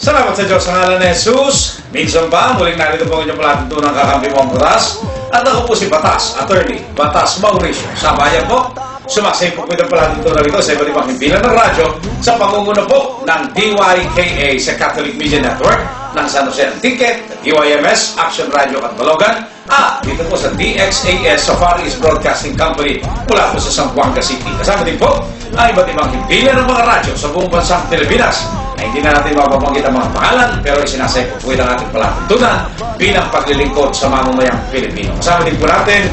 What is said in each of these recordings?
Salamat sa Diyos sa ngalan ni Jesus. Minsan ba, muling narito po ang inyong palatuntunang kakampi mo ang Batas. At ako po si Batas, Attorney Batas Mauricio. Sa bayan po, sumaksay po itong palatuntunang ito sa iba't ibang himpilan ng radyo sa pangunguna po ng DYKA sa Catholic Media Network ng San Jose Antique, DYMS, Action Radio at Balogan, at dito po sa DXAS Safari East Broadcasting Company mula po sa Zamboanga City. Kasama din po ang iba't ibang himpilan ng mga radyo sa buong bansang Pilipinas na hindi na natin mapapanggit ang mga pangalan pero isinasay po ang ating palatuntunan bilang paglilingkod sa mamamayang Pilipino. Kasama din po natin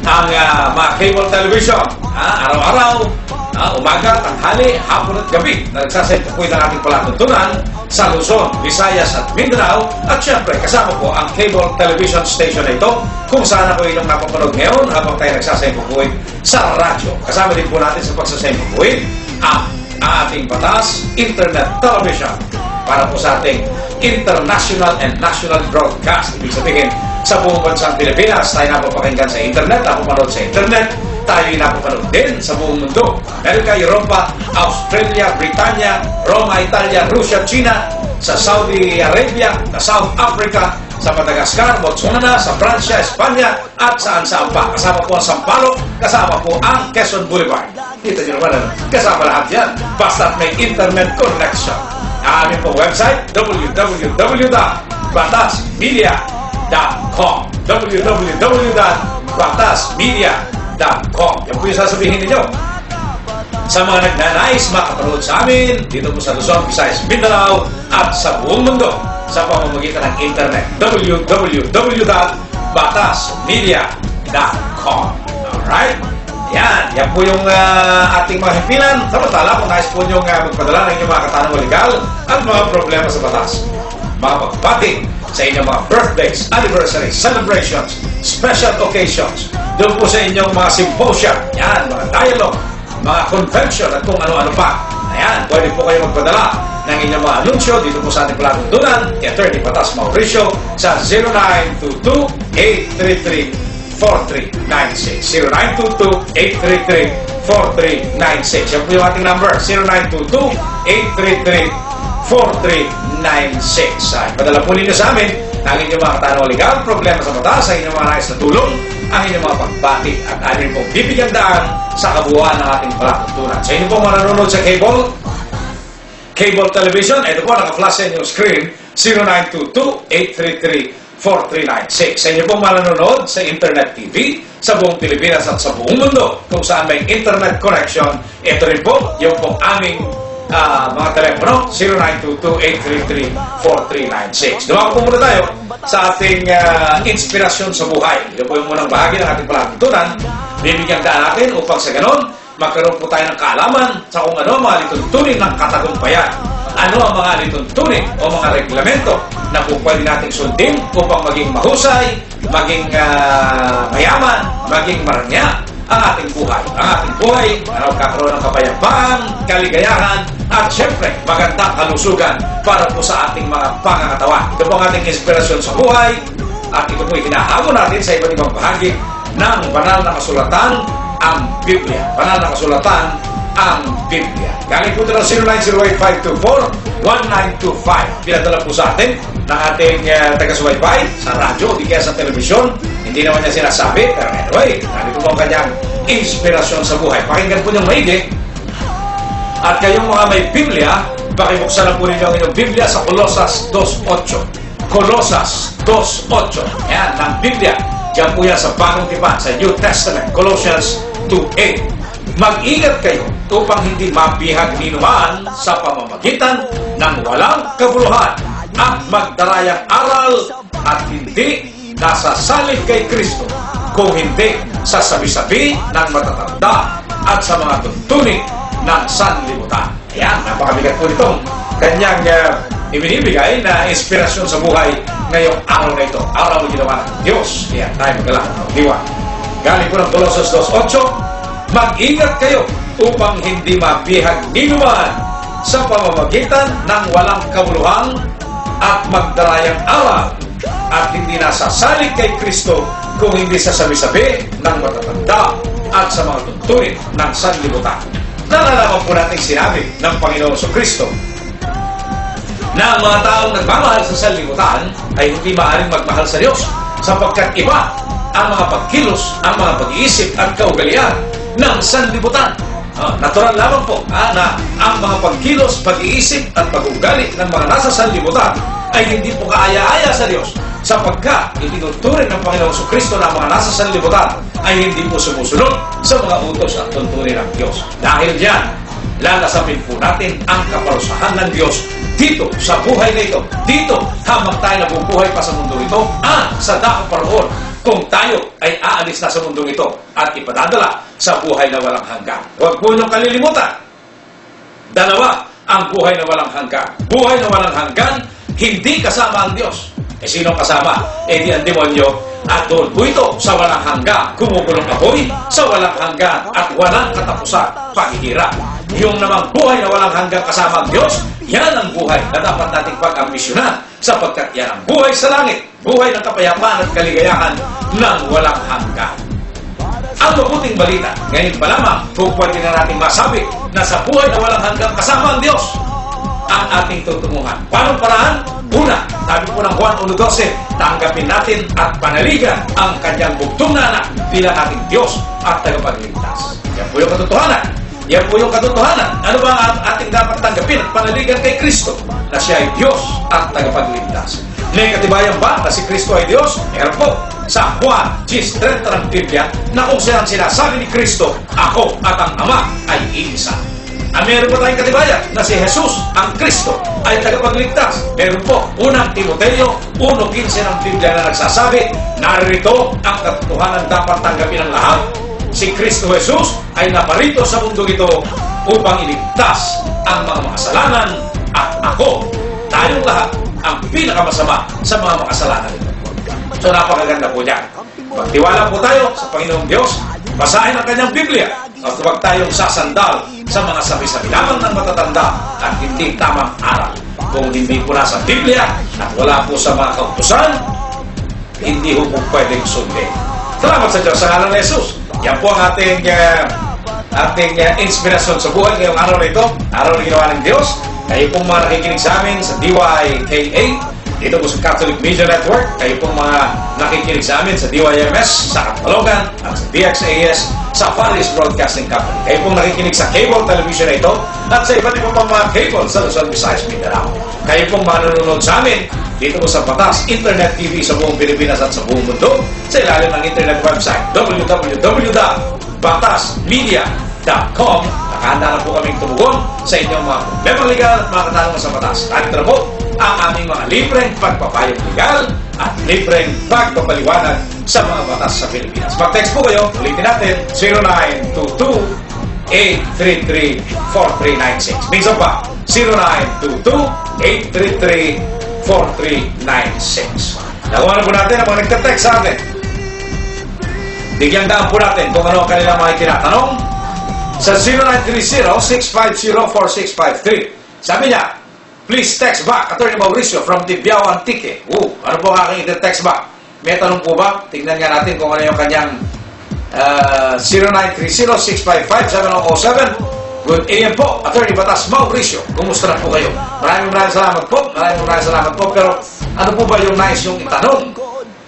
ang mga cable television, araw-araw, umaga, tanghali, hapon at gabi na nagsasay po ang ating palatuntunan sa Luzon, Visayas at Mindanao. At syempre, kasama po ang cable television station na ito kung saan ako ilang napapanood ngayon habang tayo nagsasay po sa radyo. Kasama din po natin sa pagsasay po ang ating Batas Internet Television para po sa ating international and national broadcast. Ibig sabihin, sa buong bansang Pilipinas, tayo napapakinggan sa internet, napapanood sa internet, tayo napapanood din sa buong mundo. Amerika, Europa, Australia, Britanya, Roma, Italia, Russia, China, sa Saudi Arabia, sa South Africa, sa Madagascar, Botswana, sa Pransya, Espanya, at saan-saan pa. Kasama po ang Sampaloc, kasama po ang Quezon Boulevard. Kita nyo naman, kasama lahat yan. Basta may internet connection. Ang aming po website, www.batasmedia.com www.batasmedia.com. Yan po yung sasabihin ninyo. Sa mga nagnanais makapanood sa amin, dito po sa Luzon, Visayas, Mindanao, at sa buong mundo, sa pamamagitan ng internet, www.batasmedia.com. Alright? Yan po yung ating mga himpilan. Samantala, kung nais po nyo magpadala ng inyong mga katanungan legal at mga problema sa batas, mga pagbati sa inyong mga birthdays, anniversaries, celebrations, special occasions, doon po sa inyong mga symposia, yan, mga dialogue, mga convention at kung ano-ano pa. Ayan, pwede po kayo magpadala ng inyong mga anunsyo dito po sa ating palatuntunan ni Attorney Batas Mauricio sa 0922-833-4396 0922-833-4396. Yan po yung ating number, 0922-833-4396. Padala po ninyo sa amin ang inyong mga katanungan legal, problema sa batas, ang inyong mga nais na tulong, ang inyong mga pagbati at amin pong bibigyan daan sa kabuuan ng ating palatuntunan. Sa inyo po mga nanonood sa cable television, ito po naka-flash sa inyong screen, 0922-833-4396. Sa inyo po mga nanonood sa Internet TV, sa buong Pilipinas at sa buong mundo, kung saan may internet connection, ito rin po yung pong aming mga telepono, 0922-833-4396. Dumako po muna tayo sa ating inspirasyon sa buhay. Ito po yung munang bahagi ng ating palatuntunan. Bibigyan daan natin upang sa ganon, magkaroon po tayo ng kaalaman sa kung ano ang mga lituntunin ng katagumpayan. Ano ang mga lituntunin o mga reglamento na po pwede nating sundin upang maging mahusay, maging mayaman, maging marangya ang ating buhay. Ang ating buhay na magkakaroon ng kapayapaan, kaligayahan, at syempre, magandang kalusugan para po sa ating mga pangangatawan. Ito po ang ating inspirasyon sa buhay at ito po hinahamon natin sa iba't ibang bahagi ng banal na kasulatan, ang Biblia. Banal na kasulatan, ang Biblia. Galing po ito ng 0908-524-1925. Pinadala po sa atin ng ating taga-subaybay sa radyo, di kaya sa telebisyon. Hindi naman niya sinasabi, pero anyway, nandito po ang kanyang inspirasyon sa buhay. Pakinggan po niyong maigi. At kayong mga may Biblia, pakibuksan na po ninyo ang inyong Biblia sa Colosas 2.8. Colosas 2.8. Yan, ng Biblia. Yan po yan sa Bagong Tipan, sa New Testament, Colossians 2.8. Mag-ingat kayo upang hindi mabihag ninuman sa pamamagitan ng walang kabuluhan at magdarayang aral at hindi nasasalig kay Kristo, kung hindi sa sabi-sabi ng matatanda at sa mga tuntunin ng sanlibutan. Ayan, napakabigat po itong kanyang ibinibigay na inspirasyon sa buhay ngayong araw na ito. Araw na ginawa ng Diyos. Ayan, tayo magalang ng diwa. Galing po ng Colossus 2.8, mag-ingat kayo upang hindi mabihag ninuman sa pamamagitan ng walang kabuluhan at magdarayang aral at hindi nasasalig kay Kristo, kung hindi sa sabi-sabi ng matatanda at sa mga tuntunin ng sanlibutan. Nalalaman po natin sinabi ng Panginoon sa Kristo na ang mga taong nagmamahal sa sanlibutan ay hindi maaaring magmahal sa Diyos sapagkat iba ang mga pagkilos, ang mga pag-iisip at kaugalian ng sanlibutan. Natural lamang po na ang mga pagkilos, pag-iisip at pag-ugali ng mga nasa sanlibutan ay hindi po kaaya-aya sa Diyos sapagkat itinuturing ng Panginoong Jesucristo na ang mga nasa sanlibutan ay hindi po sumusunod sa mga utos at tuntunin ng Diyos. Dahil diyan, lalasapin po natin ang kaparusahan ng Diyos dito sa buhay na ito. Dito, habang tayo nabubuhay pa sa mundo ito at sa dakong panahon kung tayo ay aalis na sa mundong ito at ipadadala sa buhay na walang hanggan. Huwag po niyong kalilimutan. Dalawa ang buhay na walang hanggan. Buhay na walang hanggan, hindi kasama ang Diyos. Sinong kasama? Di ang demonyo. At doon po ito sa walang hanggan, kumugulong apoy sa walang hanggan at walang katapusan, paghihirap. Yung namang buhay na walang hanggan kasama ang Diyos, yan ang buhay na dapat nating pag-ambisyonan sapagkat yan ang buhay sa langit, buhay ng kapayapaan at kaligayahan ng walang hanggan. Ang mabuting balita, ngayon pa lamang kung pwede na natin masabi na sa buhay na walang hanggan kasama ang Diyos ang ating tutunguhan. Paano paraan? Una, sabi po ng Juan 1:12, tanggapin natin at panaligan ang kanyang bugtong na anak bilang ating Diyos at tagapagligtas. Yan po yung katotohanan. Yan po yung katotohanan. Ano ba ang ating dapat tanggapin at panaligan kay Kristo? Na siya ay Diyos at tagapagligtas. May katibayan ba na si Kristo ay Diyos? Meron po. Sa Juan 10:30 ng Biblia na kung saan sinasabi ni Kristo, ako at ang Ama ay iisa. Meron po tayong katibayan na si Jesus, ang Kristo, ay tagapagligtas. Meron po, unang Timoteo 1:15 ng Biblia na nagsasabi, narito ang katotohanan dapat tanggapin ng lahat. Si Kristo Jesus ay naparito sa mundo ito upang iligtas ang mga makasalanan at ako, tayong lahat, ang pinakamasama sa mga makasalanan ito. So napakaganda po yan. Magtiwala po tayo sa Panginoong Diyos, basahin ang kanyang Biblia at huwag tayong sasandal sa mga sabi-sabi lamang ng matatanda at hindi tamang aral. Kung hindi po nasa Biblia at wala po sa mga kautusan, hindi po pwedeng sundin. Salamat sa Diyos sa ngalan ni Jesus. Yan po ang ating inspirasyon sa buhay ngayong araw na ito, araw na ginawa ng Diyos. Kayo pong mga nakikinig sa amin sa DYKA, dito po sa Catholic Media Network. Kayo pong mga nakikinig sa amin sa DYMS, sa Catalogan, at sa DXAS, sa Faris Broadcasting Company. Kayo pong nakikinig sa cable television na ito, at sa iba't ibang mga cable sa Luzon, Visayas, Mindanao. Kayo pong nanonood sa amin dito po sa Batas Internet TV sa buong Pilipinas at sa buong mundo, sa ilalim ng internet website www.batasmedia.com. Nakahanda na po kaming tumugon sa inyong mga problemang legal at mga katanungan sa batas. Narito na po ang aming mga libreng pagpapayong legal at libreng pagpapaliwanag sa mga batas sa Pilipinas. Mag-text po kayo, ulitin natin, 0922-833-4396. Minsan pa, 0922-833-4396. Nakuha na po natin ang mga nagtatext sa atin. Bigyan daan po natin kung ano ang kanilang mga tinatanong sa 0930-650-4653. Sabi niya, please text back, Attorney Mauricio from Tibiao, Antique. Ano po ang aking text back? May tanong po ba? Tingnan nga natin kung ano yung kanyang 0930-655-7007. Good evening po, Attorney Batas Mauricio. Kumusta na po kayo? Maraming salamat po. Maraming salamat po. Pero ano po ba yung nais yung itanong?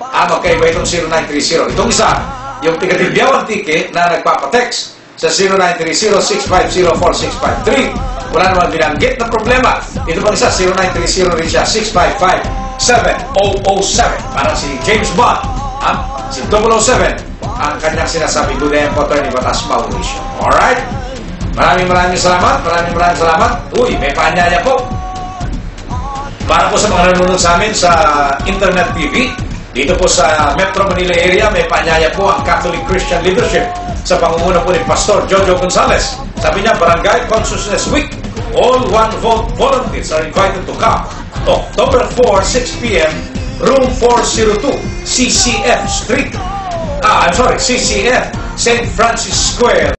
Magkaiba itong 0930. Itong isa, yung taga-Tibiao, Antique na nagpapatext sa 0930-650-4653. Wala naman binanggit na problema. Ito pang isa, 0930 rin siya, 655-7007. Parang si James Bond, si 007, ang kanyang sinasabi. Good day po, Attorney Batas Mauricio. Alright? Maraming salamat. Maraming salamat. Uy, may paanyaya po. Para po sa mga nanonood sa amin sa Internet TV, dito po sa Metro Manila area, may paanyaya po ang Catholic Christian Leadership sa pangunguna po ni Pastor Jojo Gonzales. Sabi niya, Barangay Consciousness Week. All one-vote volunteers are invited to come. October 4, 6 p.m., room 402, CCF Street. CCF, St. Francis Square.